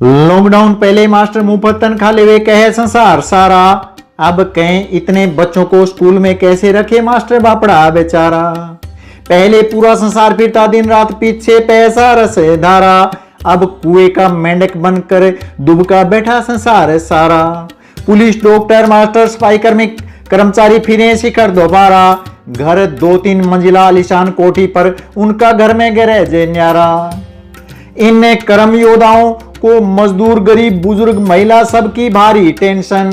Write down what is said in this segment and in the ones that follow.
Lockdown पहले master मुफ्त तनख्वाह ले कहे संसार सारा। अब कहें इतने बच्चों को स्कूल में कैसे रखे मास्टर बापड़ा बेचारा। पहले पूरा संसार फिरता दिन रात पीछे पैसा रस धारा। अब कुएं का मेंढक बनकर दुबका बैठा संसार सारा। पुलिस डॉक्टर मास्टर सफाई कर्मचारी फिरे शिखर दोबारा। घर 2-3 मंजिला आलीशान कोठी पर उनका घर में गैरेज न्यारा। इन कर्म योद्धाओं को मजदूर गरीब बुजुर्ग महिला सबकी भारी टेंशन।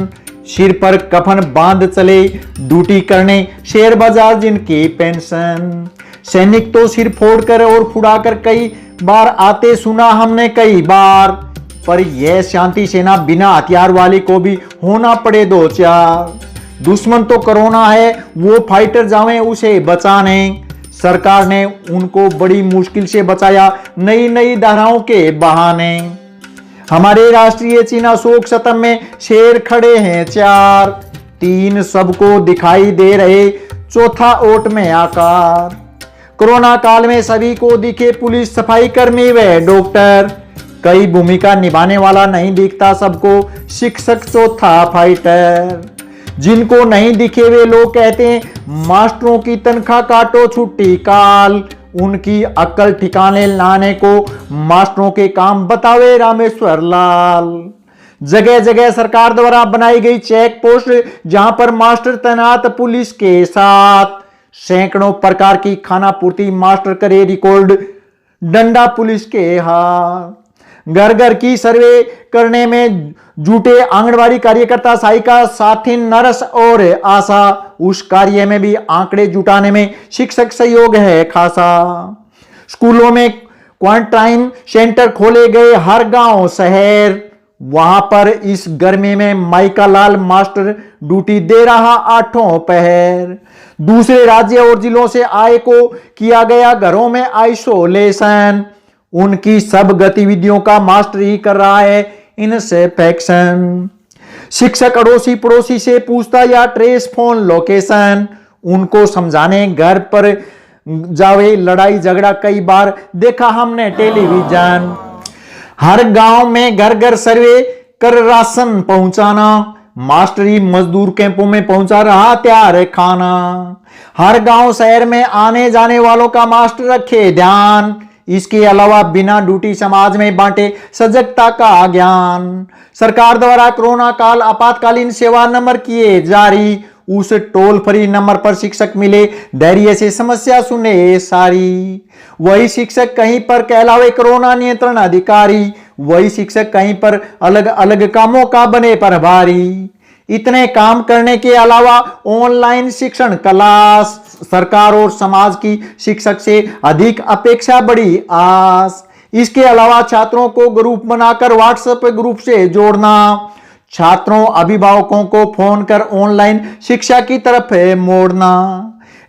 सिर पर कफन बांध चले ड्यूटी करने शेयर बाजार जिनकी पेंशन। सैनिक तो सिर फोड़कर और फुड़ाकर कई बार आते सुना हमने कई बार। पर यह शांति सेना बिना हथियार वाली को भी होना पड़े 2-4। दुश्मन तो कोरोना है वो फाइटर जावे उसे बचाने। सरकार ने उनको बड़ी मुश्किल से बचाया नई नई धाराओं के बहाने। हमारे राष्ट्रीय चीना शोक सतम में शेर खड़े हैं 4। 3 सबको दिखाई दे रहे, चौथा ओट में आकार। कोरोना काल में सभी को दिखे पुलिस सफाई कर्मी व डॉक्टर। कई भूमिका निभाने वाला नहीं दिखता सबको शिक्षक चौथा फाइटर। जिनको नहीं दिखे वे लोग कहते हैं मास्टरों की तनख्वाह काटो छुट्टी काल। उनकी अक्ल ठिकाने लाने को मास्टरों के काम बतावे रामेश्वर लाल। जगह जगह सरकार द्वारा बनाई गई चेक पोस्ट जहां पर मास्टर तैनात पुलिस के साथ। सैकड़ों प्रकार की खाना पूर्ति मास्टर करे रिकॉर्ड डंडा पुलिस के हाथ। घर घर की सर्वे करने में जुटे आंगनबाड़ी कार्यकर्ता सहायिका साथी नर्स और आशा। उस कार्य में भी आंकड़े जुटाने में शिक्षक सहयोग है खासा। स्कूलों में क्वारंटाइन सेंटर खोले गए हर गांव शहर। वहां पर इस गर्मी में माइका लाल मास्टर ड्यूटी दे रहा 8 पहर। दूसरे राज्य और जिलों से आए को किया गया घरों में आइसोलेशन। उनकी सब गतिविधियों का मास्टर ही कर रहा है इंस्पेक्शन। शिक्षक अड़ोसी पड़ोसी से पूछता या ट्रेस फोन लोकेशन। उनको समझाने घर पर जावे लड़ाई झगड़ा कई बार देखा हमने टेलीविजन। हर गांव में घर घर सर्वे कर राशन पहुंचाना। मास्टरी मजदूर कैंपों में पहुंचा रहा तैयार खाना। हर गांव शहर में आने जाने वालों का मास्टर रखे ध्यान। इसके अलावा बिना ड्यूटी समाज में बांटे सजगता का ज्ञान। सरकार द्वारा कोरोना काल आपातकालीन सेवा नंबर किए जारी। उस टोल फ्री नंबर पर शिक्षक मिले धैर्य से समस्या सुने सारी। वही शिक्षक कहीं पर कहलावे कोरोना नियंत्रण अधिकारी। वही शिक्षक कहीं पर अलग अलग कामों का बने प्रभारी। इतने काम करने के अलावा ऑनलाइन शिक्षण क्लास। सरकार और समाज की शिक्षक से अधिक अपेक्षा बड़ी आस। इसके अलावा छात्रों को ग्रुप बनाकर व्हाट्सएप ग्रुप से जोड़ना। छात्रों अभिभावकों को फोन कर ऑनलाइन शिक्षा की तरफ मोड़ना।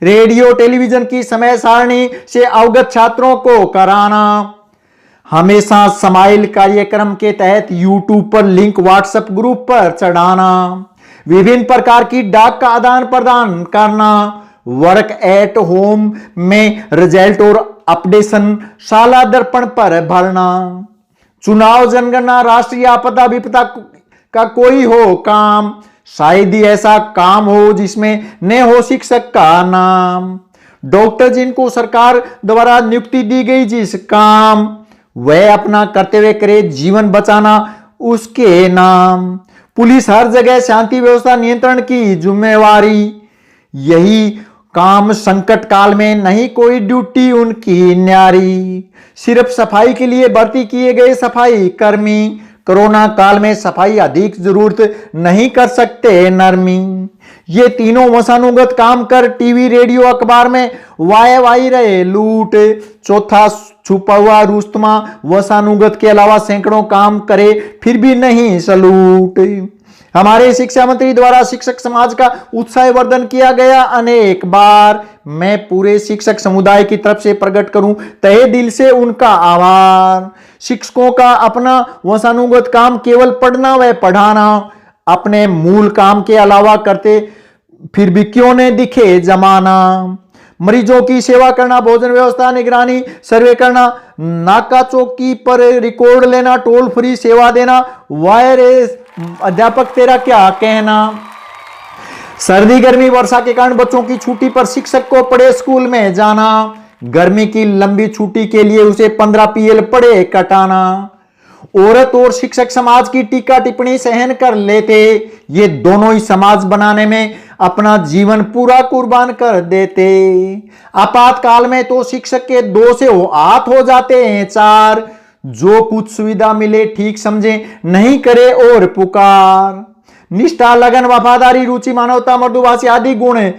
रेडियो टेलीविजन की समय सारणी से अवगत छात्रों को कराना। हमेशा समाइल कार्यक्रम के तहत यूट्यूब पर लिंक व्हाट्सएप ग्रुप पर चढ़ाना। विभिन्न प्रकार की डाक का आदान प्रदान करना। वर्क एट होम में रिजल्ट और अपडेशन शाला दर्पण पर भरना। चुनाव जनगणना राष्ट्रीय आपदा विपदा का कोई हो काम। शायद ही ऐसा काम हो जिसमें न हो शिक्षक का नाम। डॉक्टर जिनको सरकार द्वारा नियुक्ति दी गई जिस काम वह अपना कर्तव्य करे जीवन बचाना उसके नाम। पुलिस हर जगह शांति व्यवस्था नियंत्रण की जिम्मेवारी। यही काम संकट काल में नहीं कोई ड्यूटी उनकी न्यारी। सिर्फ सफाई के लिए भर्ती किए गए सफाई कर्मी। कोरोना काल में सफाई अधिक जरूरत नहीं कर सकते नरमी। ये तीनों वंशानुगत काम कर टीवी रेडियो अखबार में वाई रहे लूट। चौथा छुपा हुआ रुस्तमा वंशानुगत के अलावा सैकड़ों काम करे फिर भी नहीं सलूट। हमारे शिक्षा मंत्री द्वारा शिक्षक समाज का उत्साहवर्धन किया गया अनेक बार। मैं पूरे शिक्षक समुदाय की तरफ से प्रकट करूं तहे दिल से उनका आभार। शिक्षकों का अपना वंशानुगत काम केवल पढ़ना व पढ़ाना। अपने मूल काम के अलावा करते फिर भी क्यों न दिखे जमाना। मरीजों की सेवा करना, भोजन व्यवस्था निगरानी सर्वे करना, नाका चौकी पर रिकॉर्ड लेना, टोल फ्री सेवा देना। वायरस अध्यापक तेरा क्या कहना। सर्दी गर्मी वर्षा के कारण बच्चों की छुट्टी पर शिक्षक को पड़े स्कूल में जाना। गर्मी की लंबी छुट्टी के लिए उसे 15 पीएल पड़े कटाना। औरत और शिक्षक समाज की टीका टिप्पणी सहन कर लेते, ये दोनों ही समाज बनाने में अपना जीवन पूरा कुर्बान कर देते। आपातकाल में तो शिक्षक के 2 से हाथ हो जाते हैं 4। जो कुछ सुविधा मिले ठीक समझे, नहीं करे और पुकार। निष्ठा, लगन, वफादारी, रुचि, मानवता, मृदुभाषी आदि गुण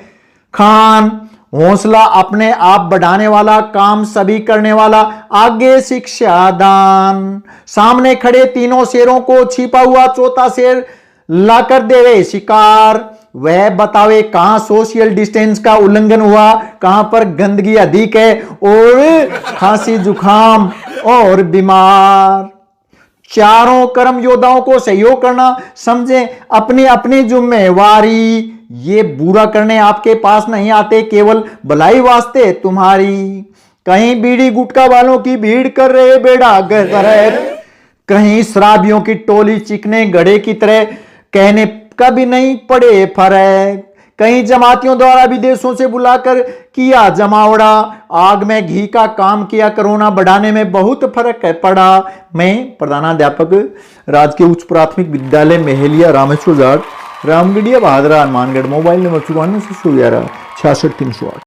खान। हौसला, अपने आप बढ़ाने वाला, काम सभी करने वाला, आगे शिक्षा दान। सामने खड़े तीनों शेरों को छिपा हुआ चौथा शेर लाकर देवे शिकार। वह बतावे कहां सोशल डिस्टेंस का उल्लंघन हुआ, कहां पर गंदगी अधिक है और खांसी जुकाम और बीमार। चारों कर्म योद्धाओं को सहयोग करना, समझे अपनी अपनी जिम्मेवारी। ये बुरा करने आपके पास नहीं आते, केवल भलाई वास्ते तुम्हारी। कहीं बीड़ी गुटखा वालों की भीड़ कर रहे बेड़ा गर्क, कहीं शराबियों की टोली चिकने घड़े की तरह, कहने कभी नहीं पड़े फर्क। कहीं जमातियों द्वारा विदेशों से बुलाकर किया जमावड़ा, आग में घी का काम किया, कोरोना बढ़ाने में बहुत फर्क पड़ा। मैं प्रधानाध्यापक राजकीय उच्च प्राथमिक विद्यालय मेहलिया रामेश्वर घाट, रामगढ़िया, बहादरा, हनुमानगढ़। Mobile number 54 611 66 308।